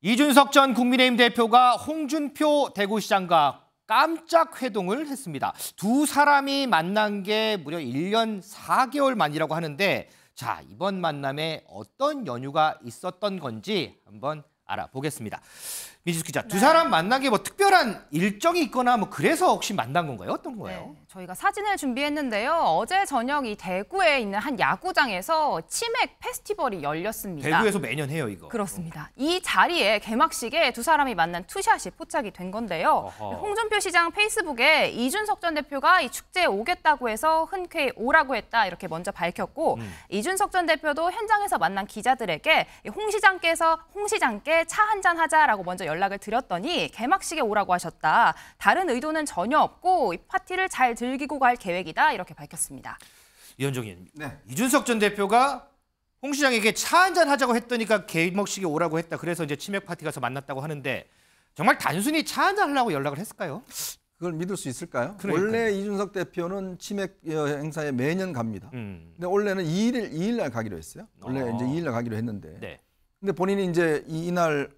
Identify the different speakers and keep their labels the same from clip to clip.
Speaker 1: 이준석 전 국민의힘 대표가 홍준표 대구시장과 깜짝 회동을 했습니다. 두 사람이 만난 게 무려 1년 4개월 만이라고 하는데 자, 이번 만남에 어떤 연유가 있었던 건지 한번 알아보겠습니다. 민지숙 기자, 두 사람 만난 게 뭐 특별한 일정이 있거나 뭐 그래서 혹시 만난 건가요? 어떤 거예요?
Speaker 2: 네, 저희가 사진을 준비했는데요. 어제 저녁 이 대구에 있는 한 야구장에서 치맥 페스티벌이 열렸습니다.
Speaker 1: 대구에서 매년 해요, 이거.
Speaker 2: 그렇습니다. 이 자리에 개막식에 두 사람이 만난 투샷이 포착이 된 건데요.
Speaker 1: 어허.
Speaker 2: 홍준표 시장 페이스북에 이준석 전 대표가 이 축제에 오겠다고 해서 흔쾌히 오라고 했다 이렇게 먼저 밝혔고 이준석 전 대표도 현장에서 만난 기자들에게 홍 시장께 차 한잔 하자라고 먼저 연락을 드렸더니 개막식에 오라고 하셨다. 다른 의도는 전혀 없고 이 파티를 잘 즐기고 갈 계획이다 이렇게 밝혔습니다.
Speaker 1: 이현정 의원님,
Speaker 3: 네.
Speaker 1: 이준석 전 대표가 홍 시장에게 차 한잔 하자고 했더니까 개막식에 오라고 했다. 그래서 이제 치맥 파티 가서 만났다고 하는데 정말 단순히 차 한잔 하려고 연락을 했을까요?
Speaker 3: 그걸 믿을 수 있을까요?
Speaker 1: 그러니까요.
Speaker 3: 원래 이준석 대표는 치맥 행사에 매년 갑니다. 근데 원래는 2일 날 가기로 했어요. 원래 이제 2일 날 가기로 했는데.
Speaker 1: 네.
Speaker 3: 근데 본인이 이제 이날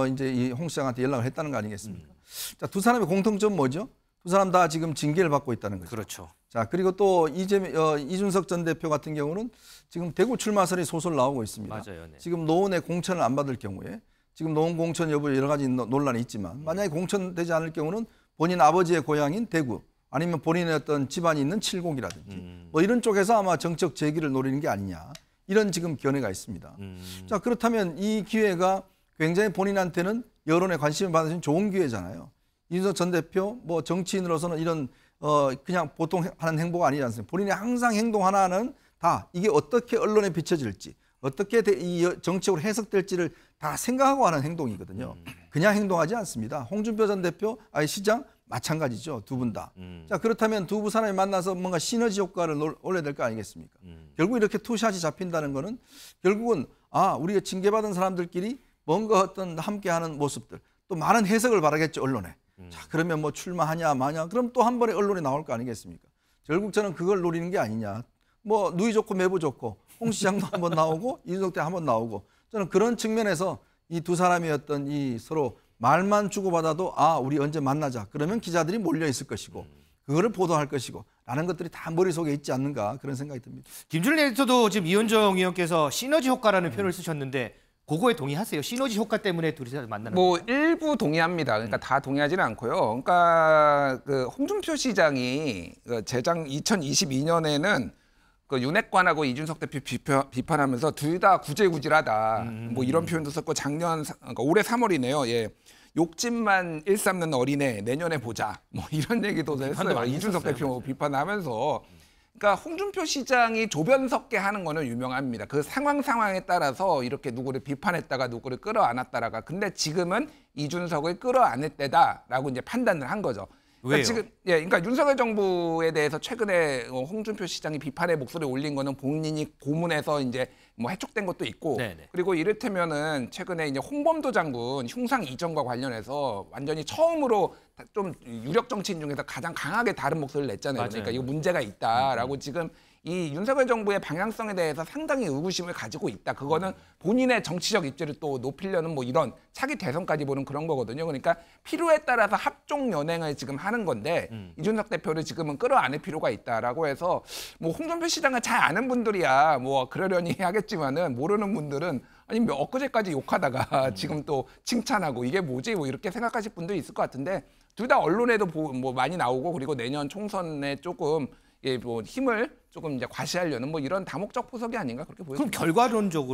Speaker 3: 이제 이 홍 시장한테 연락을 했다는 거 아니겠습니까? 자, 두 사람의 공통점 뭐죠? 두 사람 다 지금 징계를 받고 있다는 거죠.
Speaker 1: 그렇죠.
Speaker 3: 자, 그리고 또 이준석 전 대표 같은 경우는 지금 대구 출마설이 소설 나오고 있습니다.
Speaker 1: 맞아요. 네.
Speaker 3: 지금 노원의 공천을 안 받을 경우에 지금 노원 공천 여부 여러 가지 논란이 있지만 만약에 공천되지 않을 경우는 본인 아버지의 고향인 대구 아니면 본인의 어떤 집안이 있는 칠곡이라든지 뭐 이런 쪽에서 아마 정책 제기를 노리는 게 아니냐 이런 지금 견해가 있습니다. 자, 그렇다면 이 기회가 굉장히 본인한테는 여론의 관심을 받으신 좋은 기회잖아요. 이준석 전 대표 뭐 정치인으로서는 이런 그냥 보통 하는 행보가 아니지 않습니까? 본인이 항상 행동 하나는 다 이게 어떻게 언론에 비춰질지 어떻게 이 정책으로 해석될지를 다 생각하고 하는 행동이거든요. 그냥 행동하지 않습니다. 홍준표 전 대표, 시장 마찬가지죠. 두 분 다. 자, 그렇다면 두 사람이 만나서 뭔가 시너지 효과를 올려야 될 거 아니겠습니까? 결국 이렇게 투샷이 잡힌다는 거는 결국은 우리가 징계받은 사람들끼리 뭔가 어떤 함께하는 모습들 또 많은 해석을 바라겠죠, 언론에. 자, 그러면 뭐 출마하냐 마냐 그럼 또 한 번에 언론에 나올 거 아니겠습니까? 결국 저는 그걸 노리는 게 아니냐. 뭐 누이 좋고 매부 좋고 홍 시장도 한번 나오고 이준석 때 한번 나오고 저는 그런 측면에서 이 두 사람의 어떤 이 서로 말만 주고받아도 우리 언제 만나자 그러면 기자들이 몰려 있을 것이고 그거를 보도할 것이고 라는 것들이 다 머릿속에 있지 않는가 그런 생각이 듭니다.
Speaker 1: 김준일 에디터도 지금 이현정 의원께서 시너지 효과라는 표현을 쓰셨는데 그거에 동의하세요? 시너지 효과 때문에 둘이서 만나는
Speaker 4: 뭐
Speaker 1: 건가요?
Speaker 4: 일부 동의합니다. 그러니까 다 동의하지는 않고요. 그러니까 그 홍준표 시장이 재작 2022년에는 그 윤핵관하고 이준석 대표 비판하면서 둘 다 구질구질하다. 뭐 이런 표현도 썼고 그러니까 올해 3월이네요. 예. 욕짓만 일삼는 어린애 내년에 보자. 뭐 이런 얘기도 했어요. 이준석 대표 비판하면서. 그러니까 홍준표 시장이 조변석계 하는 거는 유명합니다. 그 상황에 따라서 이렇게 누구를 비판했다가 누구를 끌어안았다라가. 근데 지금은 이준석을 끌어안을 때다라고 이제 판단을 한 거죠. 그러니까
Speaker 1: 왜요?
Speaker 4: 지금 그러니까 윤석열 정부에 대해서 최근에 홍준표 시장이 비판의 목소리를 올린 거는 본인이 고문해서 이제 뭐 해촉된 것도 있고
Speaker 1: 네네.
Speaker 4: 그리고 이를테면은 최근에 이제 홍범도 장군 흉상 이전과 관련해서 완전히 처음으로 좀 유력 정치인 중에서 가장 강하게 다른 목소리를 냈잖아요.
Speaker 1: 맞아요.
Speaker 4: 그러니까 이거 문제가 있다라고 지금 이 윤석열 정부의 방향성에 대해서 상당히 의구심을 가지고 있다. 그거는 본인의 정치적 입지를 또 높이려는 뭐 이런 차기 대선까지 보는 그런 거거든요. 그러니까 필요에 따라서 합종 연행을 지금 하는 건데 이준석 대표를 지금은 끌어안을 필요가 있다라고 해서 뭐 홍준표 시장을 잘 아는 분들이야 뭐 그러려니 하겠지만은 모르는 분들은 아니 뭐 엊그제까지 욕하다가 지금 또 칭찬하고 이게 뭐지 뭐 이렇게 생각하실 분도 있을 것 같은데 둘 다 언론에도 뭐 많이 나오고 그리고 내년 총선에 조금 뭐 힘을 조금 이제 과시하려는 뭐 이런 다목적 포석이 아닌가 그렇게
Speaker 1: 그럼
Speaker 4: 보여집니다.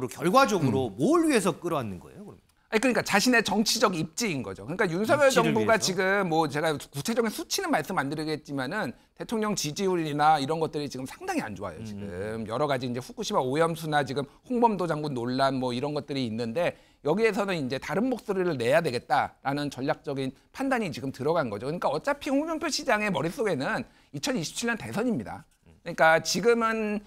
Speaker 1: 결과적으로 뭘 위해서 끌어안는 거예요? 그럼?
Speaker 4: 그러니까 자신의 정치적 입지인 거죠. 그러니까 윤석열
Speaker 1: 입지를
Speaker 4: 정부가
Speaker 1: 위해서?
Speaker 4: 지금 뭐 제가 구체적인 수치는 말씀 안 드리겠지만은 대통령 지지율이나 이런 것들이 지금 상당히 안 좋아요. 지금 여러 가지 이제 후쿠시마 오염수나 지금 홍범도 장군 논란 뭐 이런 것들이 있는데 여기에서는 이제 다른 목소리를 내야 되겠다라는 전략적인 판단이 지금 들어간 거죠. 그러니까 어차피 홍준표 시장의 머릿속에는 2027년 대선입니다. 그러니까 지금은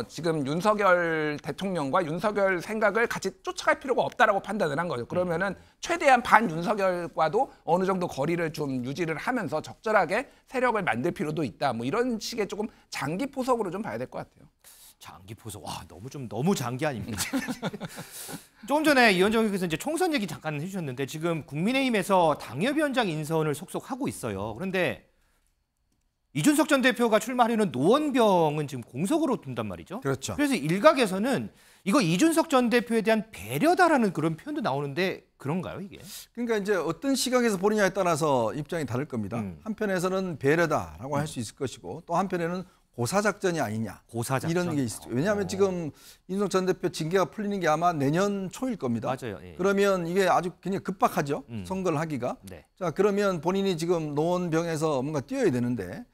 Speaker 4: 지금 윤석열 대통령과 윤석열 생각을 같이 쫓아갈 필요가 없다라고 판단을 한 거죠. 그러면은 최대한 반윤석열과도 어느 정도 거리를 좀 유지를 하면서 적절하게 세력을 만들 필요도 있다. 뭐 이런 식의 조금 장기 포석으로 좀 봐야 될 것 같아요.
Speaker 1: 장기 포석. 와, 너무 장기 아닙니까? 조금 전에 이현정 의원께서 이제 총선 얘기 잠깐 해주셨는데 지금 국민의힘에서 당협위원장 인선을 속속 하고 있어요. 그런데 이준석 전 대표가 출마하려는 노원병은 지금 공석으로 둔단 말이죠.
Speaker 3: 그렇죠.
Speaker 1: 그래서 일각에서는 이거 이준석 전 대표에 대한 배려다라는 그런 표현도 나오는데 그런가요, 이게?
Speaker 3: 그러니까 이제 어떤 시각에서 보느냐에 따라서 입장이 다를 겁니다. 한편에서는 배려다라고 할 수 있을 것이고 또 한편에는 고사작전이 아니냐.
Speaker 1: 고사작전.
Speaker 3: 이런 게 있죠. 왜냐하면 지금 이준석 전 대표 징계가 풀리는 게 아마 내년 초일 겁니다.
Speaker 1: 맞아요. 예.
Speaker 3: 그러면 이게 아주 굉장히 급박하죠. 선거를 하기가.
Speaker 1: 네.
Speaker 3: 자, 그러면 본인이 지금 노원병에서 뭔가 뛰어야 되는데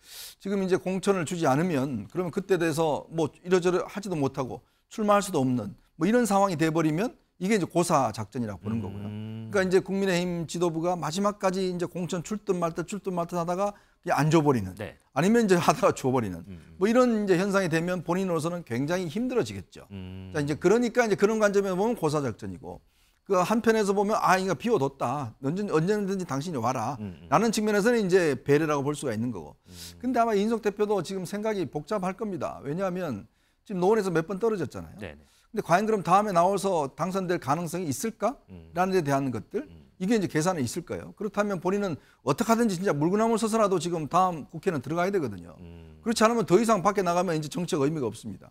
Speaker 3: 지금 이제 공천을 주지 않으면 그러면 그때 돼서 뭐 이러저러 하지도 못하고 출마할 수도 없는 뭐 이런 상황이 돼버리면 이게 이제 고사작전이라고 보는 거고요. 그러니까 이제 국민의힘 지도부가 마지막까지 이제 공천 줄 듯 말 듯 하다가 그냥 안 줘버리는.
Speaker 1: 네.
Speaker 3: 아니면 이제 하다가 줘버리는. 뭐 이런 이제 현상이 되면 본인으로서는 굉장히 힘들어지겠죠. 자, 이제 그러니까 이제 그런 관점에서 보면 고사작전이고 그 한편에서 보면 아, 이거 비워뒀다. 언제든지 당신이 와라. 라는 측면에서는 이제 배려라고 볼 수가 있는 거고. 근데 아마 이준석 대표도 지금 생각이 복잡할 겁니다. 왜냐하면 지금 노원에서 몇 번 떨어졌잖아요.
Speaker 1: 네네.
Speaker 3: 근데 과연 그럼 다음에 나와서 당선될 가능성이 있을까? 라는 데 대한 것들 이게 이제 계산에 있을 거예요. 그렇다면 본인은 어떻게 하든지 진짜 물구나무를 서서라도 지금 다음 국회는 들어가야 되거든요. 그렇지 않으면 더 이상 밖에 나가면 이제 정치적 의미가 없습니다.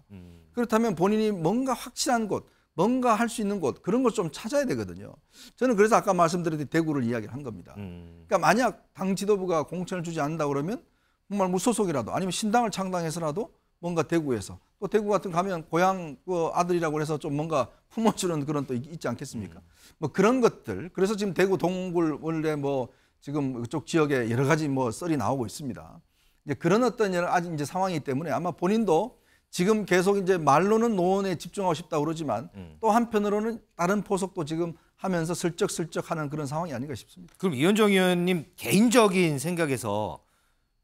Speaker 3: 그렇다면 본인이 뭔가 확실한 곳, 뭔가 할 수 있는 곳 그런 걸 좀 찾아야 되거든요. 저는 그래서 아까 말씀드렸듯이 대구를 이야기를 한 겁니다. 그러니까 만약 당 지도부가 공천을 주지 않는다 그러면 정말 무소속이라도 아니면 신당을 창당해서라도 뭔가 대구에서 또 대구 같은 가면 고향 아들이라고 해서 좀 뭔가 품어주는 그런 또 있지 않겠습니까? 뭐 그런 것들. 그래서 지금 대구 동굴 원래 뭐 지금 그쪽 지역에 여러 가지 뭐 썰이 나오고 있습니다. 이제 그런 어떤 여러 가지 이제 상황이기 때문에 아마 본인도 지금 계속 이제 말로는 노원에 집중하고 싶다고 그러지만 또 한편으로는 다른 포석도 지금 하면서 슬쩍슬쩍 하는 그런 상황이 아닌가 싶습니다.
Speaker 1: 그럼 이현정 의원님 개인적인 생각에서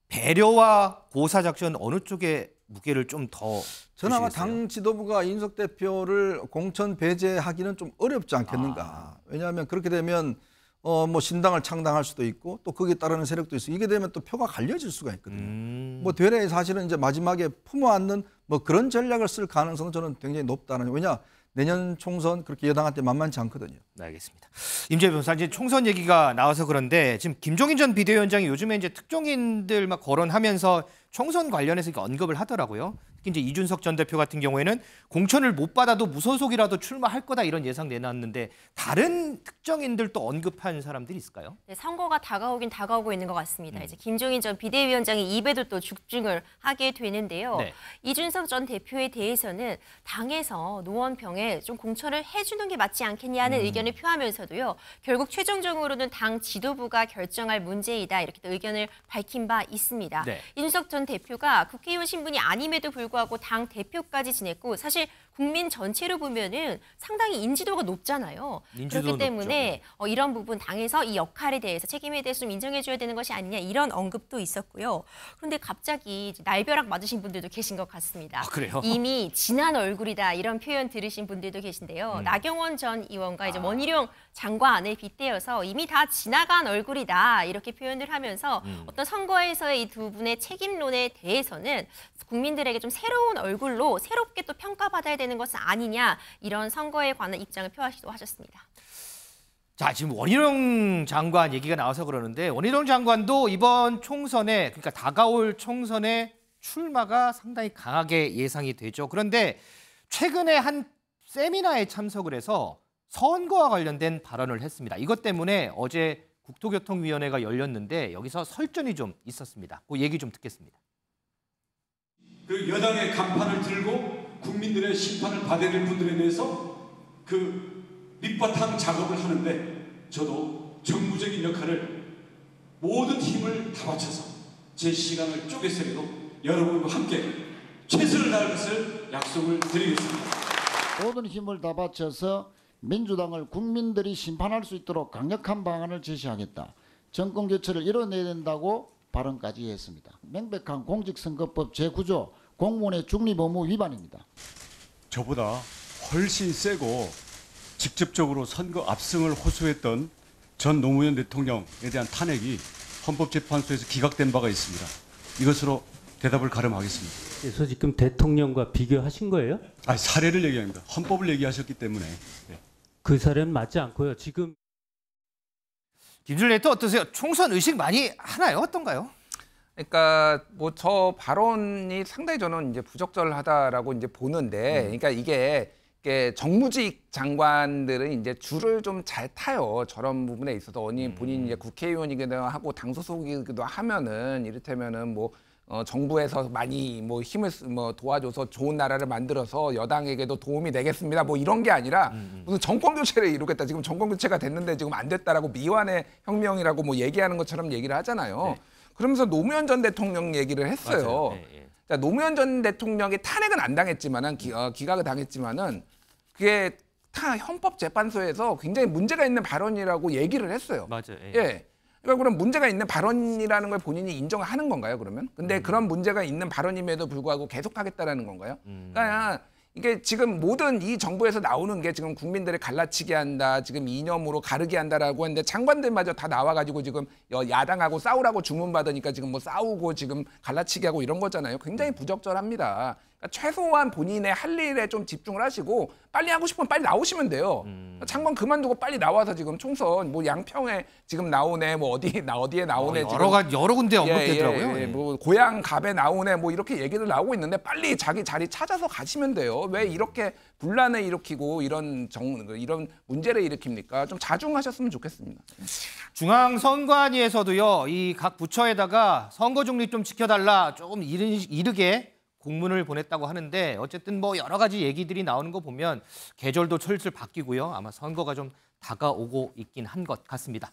Speaker 1: 배려와 고사작전 어느 쪽에 무게를 좀 더
Speaker 3: 저는 아마 당 지도부가 이준석 대표를 공천 배제하기는 좀 어렵지 않겠는가. 왜냐하면 그렇게 되면 뭐 신당을 창당할 수도 있고 또 거기에 따르는 세력도 있어. 이게 되면 또 표가 갈려질 수가 있거든요. 뭐 되레 사실은 이제 마지막에 품어안는 뭐 그런 전략을 쓸 가능성은 저는 굉장히 높다는. 왜냐 내년 총선 그렇게 여당한테 만만치 않거든요.
Speaker 1: 네, 알겠습니다. 임재 변호사 이제 총선 얘기가 나와서 그런데 지금 김종인 전 비대위원장이 요즘에 이제 특종인들 막 거론하면서 총선 관련해서 언급을 하더라고요. 특히 이제 이준석 전 대표 같은 경우에는 공천을 못 받아도 무소속이라도 출마할 거다 이런 예상 내놨는데 다른 특정인들도 언급한 사람들이 있을까요?
Speaker 5: 네, 선거가 다가오긴 다가오고 있는 것 같습니다. 이제 김종인 전 비대위원장이 입에도 또 죽중을 하게 되는데요.
Speaker 1: 네.
Speaker 5: 이준석 전 대표에 대해서는 당에서 노원병에 좀 공천을 해주는 게 맞지 않겠냐는 의견을 표하면서도요. 결국 최종적으로는 당 지도부가 결정할 문제이다 이렇게 또 의견을 밝힌 바 있습니다.
Speaker 1: 네.
Speaker 5: 이준석 전 대표가 국회의원 신분이 아님에도 불구하고 당 대표까지 지냈고 사실 국민 전체로 보면은 상당히 인지도가 높잖아요. 그렇기 때문에 이런 부분 당에서 이 역할에 대해서 책임에 대해서 좀 인정해줘야 되는 것이 아니냐 이런 언급도 있었고요. 그런데 갑자기 날벼락 맞으신 분들도 계신 것 같습니다.
Speaker 1: 아, 그래요?
Speaker 5: 이미 진한 얼굴이다 이런 표현 들으신 분들도 계신데요. 나경원 전 의원과 이제 원희룡 장관에 빗대어서 이미 다 지나간 얼굴이다 이렇게 표현을 하면서 어떤 선거에서의 이 두 분의 책임론에 대해서는 국민들에게 좀 새로운 얼굴로 새롭게 또 평가받아야 되는 것은 아니냐 이런 선거에 관한 입장을 표하시기도 하셨습니다.
Speaker 1: 자, 지금 원희룡 장관 얘기가 나와서 그러는데 원희룡 장관도 이번 총선에 그러니까 다가올 총선에 출마가 상당히 강하게 예상이 되죠. 그런데 최근에 한 세미나에 참석을 해서 선거와 관련된 발언을 했습니다. 이것 때문에 어제 국토교통위원회가 열렸는데 여기서 설전이 좀 있었습니다. 그 얘기 좀 듣겠습니다.
Speaker 6: 그 여당의 간판을 들고 국민들의 심판을 받아야 될 분들에 대해서 그 밑바탕 작업을 하는데 저도 정무적인 역할을 모든 힘을 다 바쳐서 제 시간을 쪼개서라도 여러분과 함께 최선을 다할 것을 약속을 드리겠습니다.
Speaker 7: 모든 힘을 다 바쳐서 민주당을 국민들이 심판할 수 있도록 강력한 방안을 제시하겠다. 정권 교체를 이뤄내야 된다고 발언까지 했습니다. 명백한 공직선거법 제9조 공무원의 중립 의무 위반입니다.
Speaker 8: 저보다 훨씬 세고 직접적으로 선거 압승을 호소했던 전 노무현 대통령에 대한 탄핵이 헌법재판소에서 기각된 바가 있습니다. 이것으로 대답을 가름하겠습니다.
Speaker 9: 그래서 지금 대통령과 비교하신 거예요?
Speaker 8: 아, 사례를 얘기합니다. 헌법을 얘기하셨기 때문에. 네.
Speaker 9: 그 사례는 맞지 않고요. 지금
Speaker 1: 김준일 에디터 어떠세요? 총선 의식 많이 하나요? 어떤가요?
Speaker 4: 그러니까 뭐 저 발언이 상당히 저는 이제 부적절하다라고 이제 보는데, 그러니까 이게 정무직 장관들은 이제 줄을 좀 잘 타요. 저런 부분에 있어서 본인이 이제 국회의원이기도 하고 당 소속이기도 하면은 이를테면은 뭐 정부에서 많이 뭐 힘을 도와줘서 좋은 나라를 만들어서 여당에게도 도움이 되겠습니다. 뭐 이런 게 아니라 무슨 정권 교체를 이루겠다. 지금 정권 교체가 됐는데 지금 안 됐다라고 미완의 혁명이라고 뭐 얘기하는 것처럼 얘기를 하잖아요.
Speaker 1: 네.
Speaker 4: 그러면서 노무현 전 대통령 얘기를 했어요.
Speaker 1: 네, 네.
Speaker 4: 그러니까 노무현 전 대통령이 탄핵은 안 당했지만은 기각을 당했지만은 그게 헌법재판소에서 굉장히 문제가 있는 발언이라고 얘기를 했어요.
Speaker 1: 맞아요.
Speaker 4: 예. 그러니까 그럼 문제가 있는 발언이라는 걸 본인이 인정하는 건가요, 그러면? 근데 그런 문제가 있는 발언임에도 불구하고 계속하겠다라는 건가요? 그러니까 이게 지금 모든 이 정부에서 나오는 게 지금 국민들을 갈라치게 한다, 지금 이념으로 가르게 한다라고 했는데 장관들마저 다 나와가지고 지금 야당하고 싸우라고 주문받으니까 지금 뭐 싸우고 지금 갈라치게 하고 이런 거잖아요. 굉장히 부적절합니다. 그러니까 최소한 본인의 할 일에 좀 집중을 하시고 빨리 하고 싶으면 빨리 나오시면 돼요. 장관 그만두고 빨리 나와서 지금 총선 뭐 양평에 지금 나오네, 뭐 어디에 나오네,
Speaker 1: 여러 군데 언급되더라고요.
Speaker 4: 뭐 고향 갑에 나오네, 뭐 이렇게 얘기들 나오고 있는데 빨리 자기 자리 찾아서 가시면 돼요. 왜 이렇게 분란을 일으키고 이런 문제를 일으킵니까? 좀 자중하셨으면 좋겠습니다.
Speaker 1: 중앙선관위에서도요, 이 각 부처에다가 선거 중립 좀 지켜달라 조금 이르게 공문을 보냈다고 하는데, 어쨌든 뭐 여러 가지 얘기들이 나오는 거 보면 계절도 슬슬 바뀌고요. 아마 선거가 좀 다가오고 있긴 한 것 같습니다.